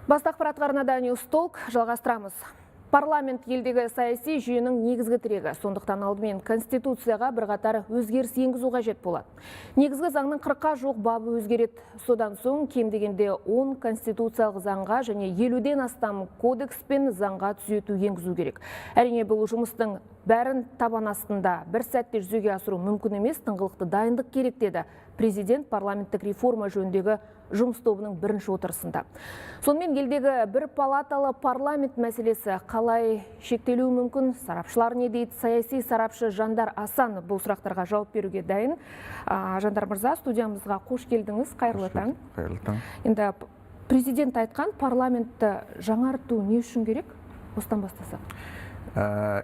Басты ақпарат арнада Ньюстолк жалғастырамыз. Парламент елдегі саяси жүйенің негізгі тірегі. Сондықтан алдымен Конституцияға бірқатар өзгеріс енгізу қажет болады. Негізгі заңның 40-қа жоқ бабы өзгереді. Содан соң кем дегенде 10 конституциялық заңға және 50-ден астам кодекс пен заңға түзету енгізу керек. Әрине бұл жұмыстың бәрін табан астында бір сәтте жүзеге асыру мүмкін емес, тыңғылықты дайындық керек деді президент парламенттік реформа жөніндегі жұмыс тобының бірінші отырысында. Сонымен елдегі бір палаталы парламент мәселесі қалай шектелуі мүмкін? Сарапшылар не дейді? Саяси сарапшы Жандар Асан бұл сұрақтарға жауап беруге дайын. Жандар мырза, студиямызға қош келдіңіз. Қайырлы таң. Қайырлы таң. Енді президент айтқан, парламентті жаңарту не үшін керек? Осыдан бастасақ.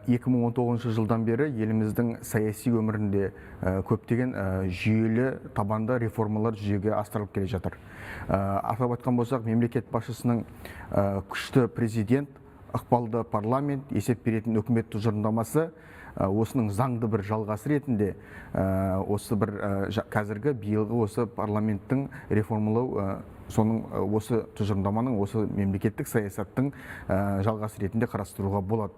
2019 жылдан бері еліміздің саяси өмірінде көптеген жүйелі табанды реформалар жүзеге асырылып келе жатыр. Атап айтқан болсақ, мемлекет басшысының күшті президент, ықпалды парламент, есеп беретін үкімет тұжырымдамасы осының заңды бір жалғасы ретінде осы бір қазіргі биылғы осы парламенттің реформалау соның осы тұжырымдаманың осы мемлекеттік саясаттың жалғасы ретінде қарастыруға болады.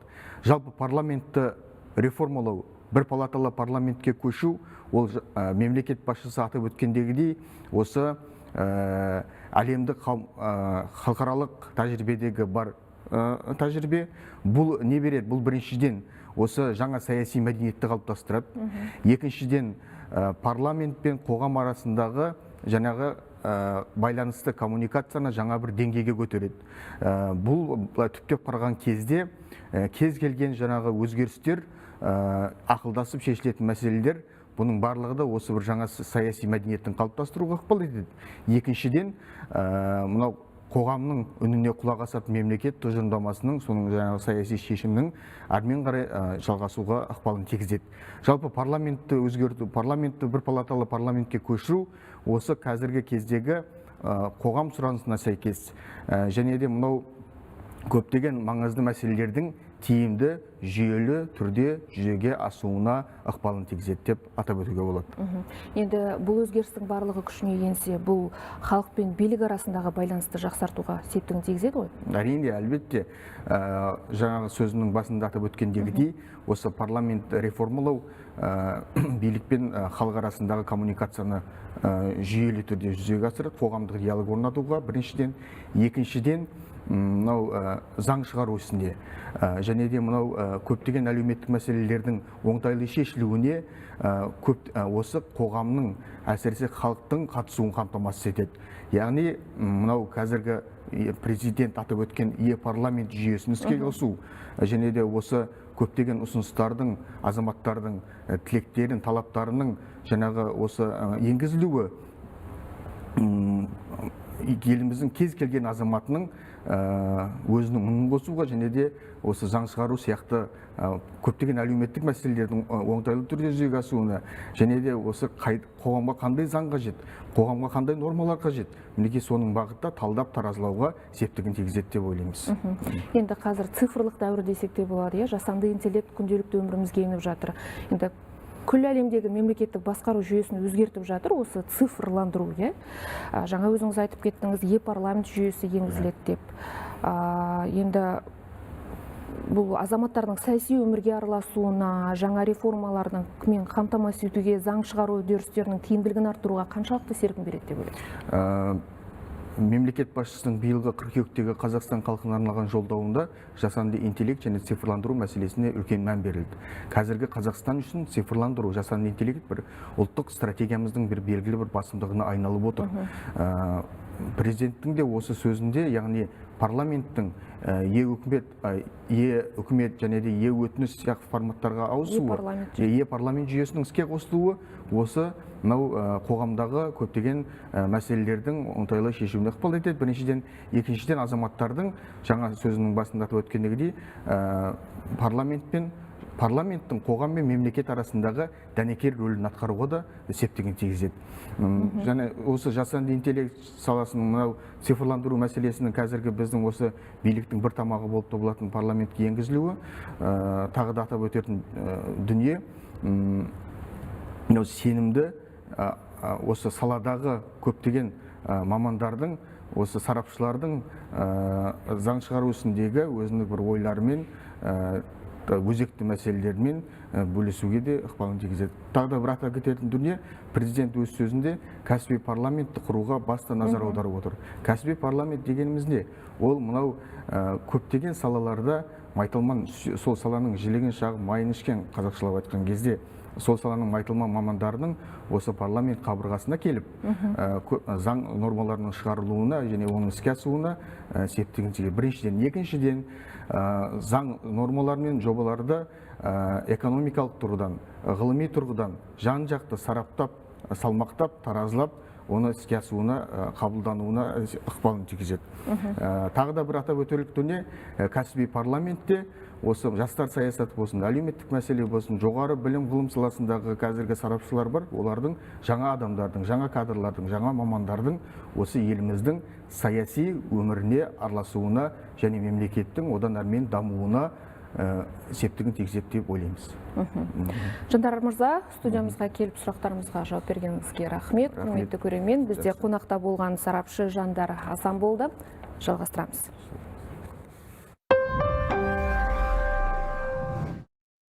Жалпы парламентті реформалау, бір палаталы парламентке көшу, ол мемлекет басшысы атап өткендегідей осы әлемдік халықаралық тәжірибедегі бар тәжірибе. Бұл не береді? Бұл біріншіден осы жаңа саяси мәдениетті қалыптастырады. Екіншіден парламент пен қоғам арасындағы жаңағы байланысты коммуникацияны жаңа бір деңгейге көтереді. Бұл түптеп қараған кезде кез келген жаңағы өзгерістер, ақылдасып шешілетін мәселелер, бұның барлығы да осы бір жаңа саяси мәдениеттің қалыптастыруға ықпал етеді. Екіншіден, мынау қоғамның үніне құлақ асатын мемлекет тұжырымдамасының, соның жаңағы саяси шешімнің әрмен қарай жалғасуға ықпалын тигізеді. Жалпы парламентті өзгерту, парламентті бір палаталы парламентке көшіру осы қазіргі кездегі қоғам сұранысына сәйкес және де мынау көптеген маңызды мәселелердің тиімді, жүйелі түрде жүзеге асуына ықпалын тигізеді деп атап өтуге болады. Енді бұл өзгерістің барлығы күшіне енсе, бұл халық пен билік арасындағы байланысты жақсартуға септігін тигізеді ғой? Әрине, әлбетте, жаңағы сөзінің басында атап өткендегідей, осы парламент реформалау билік пен халық арасындағы коммуникацияны жүйелі түрде жүзеге асырады, қоғамдық диалог орнатуға біріншіден, екіншіден мынау заң шығару ісінде және де мынау көптеген әлеуметтік мәселелердің оңтайлы шешілуіне осы қоғамның, әсіресе халықтың қатысуын қамтамасыз етеді. Яғни мынау қазіргі президент атап өткен парламент жүйесін іске қосу және де осы көптеген ұсыныстардың, азаматтардың тілектерін, талаптарының жаңағы осы енгізілуі еліміздің кез келген азаматының өзінің үнін қосуға және де осы заң шығару сияқты көптеген әлеуметтік мәселелердің оңтайлы түрде жүзеге асуына және де осы қоғамға қандай заң қажет, қоғамға қандай нормалар қажет, мінекей соның бағытта талдап таразылауға септігін тигізеді деп ойлаймыз. Енді қазір цифрлық дәуір десек те болады, жасанды интеллект күнделікті өмірімізге еніп жатыр. Енді күллі әлемдегі мемлекеттік басқару жүйесін өзгертіп жатыр, осы цифрландыру. Жаңа өзіңіз айтып кеттіңіз, парламент жүйесі енгізіледі деп. Енді бұл азаматтардың саяси өмірге араласуына, жаңа реформалардың қамтамасыз етуге, заң шығару үдерістерінің тиімділігін арттыруға қаншалықты серпін береді деп ойлайсыз? Мемлекет басшысының биылғы қыркүйектегі Қазақстан халқына арналған жолдауында жасанды интеллект және цифрландыру мәселесіне үлкен мән берілді. Қазіргі Қазақстан үшін цифрландыру, жасанды интеллект бір ұлттық стратегиямыздың бір белгілі бір басымдығына айналып отыр. Президенттің де осы сөзінде, яғни парламенттің үкімет және де өтініш сияқты форматтарға ауысуы, парламент жүйесінің іске қосылуы осы қоғамдағы көптеген мәселелердің оңтайлы шешуіне ықпал етеді. Біріншіден, екіншіден азаматтардың жаңа сөзінің басында атап өткендегідей парламенттің қоғам мен мемлекет арасындағы дәнекер рөлін атқаруға да септігін тигізеді. Және осы жасанды интеллект саласының мынау цифрландыру мәселесінің қазіргі біздің осы биліктің бір тамағы болып табылатын парламентке енгізілуі тағы да атап өтетін дүние сенімді осы саладағы көптеген мамандардың осы сарапшылардың заң шығару ісіндегі өзіндік бір ойларымен, өзекті мәселелермен бөлісуге де ықпалын тигізеді. Тағы да бір атап кететін дүние, президент өз сөзінде кәсіби парламентті құруға басты назар аударып отыр. Кәсіби парламент дегеніміз не? Ол мынау көптеген салаларда майталман, сол саланың жілеген шағы майын ішкен, қазақшылап айтқан кезде, сол саланың майталман мамандарының осы парламент қабырғасына келіп, заң нормаларының шығарылуына және оның іске асуына септігін тигізеді. Біріншіден, екіншіден, заң нормалар мен жобаларды экономикалық тұрғыдан, ғылыми тұрғыдан жан-жақты сараптап, салмақтап, таразылап, оны іске асуына, қабылдануына ықпалын тигізеді. Тағы да бір атап өтерлік дүние, кәсіби парламентте осы жастар саясаты болсын, әлеуметтік мәселе болсын, жоғары білім ғылым саласындағы қазіргі сарапшылар бар, олардың жаңа адамдардың, жаңа кадрлардың, жаңа мамандардың осы еліміздің саяси өміріне араласуына және мемлекеттің одан әрмен дамуына септігін тигізеді деп ойлаймыз. Жандар мырза, студиямызға келіп сұрақтарымызға жауап бергеніңізге рахмет. Құрметті көрермен, бізде қонақта болған сарапшы Жандар Асан болды. Жалғастырамыз.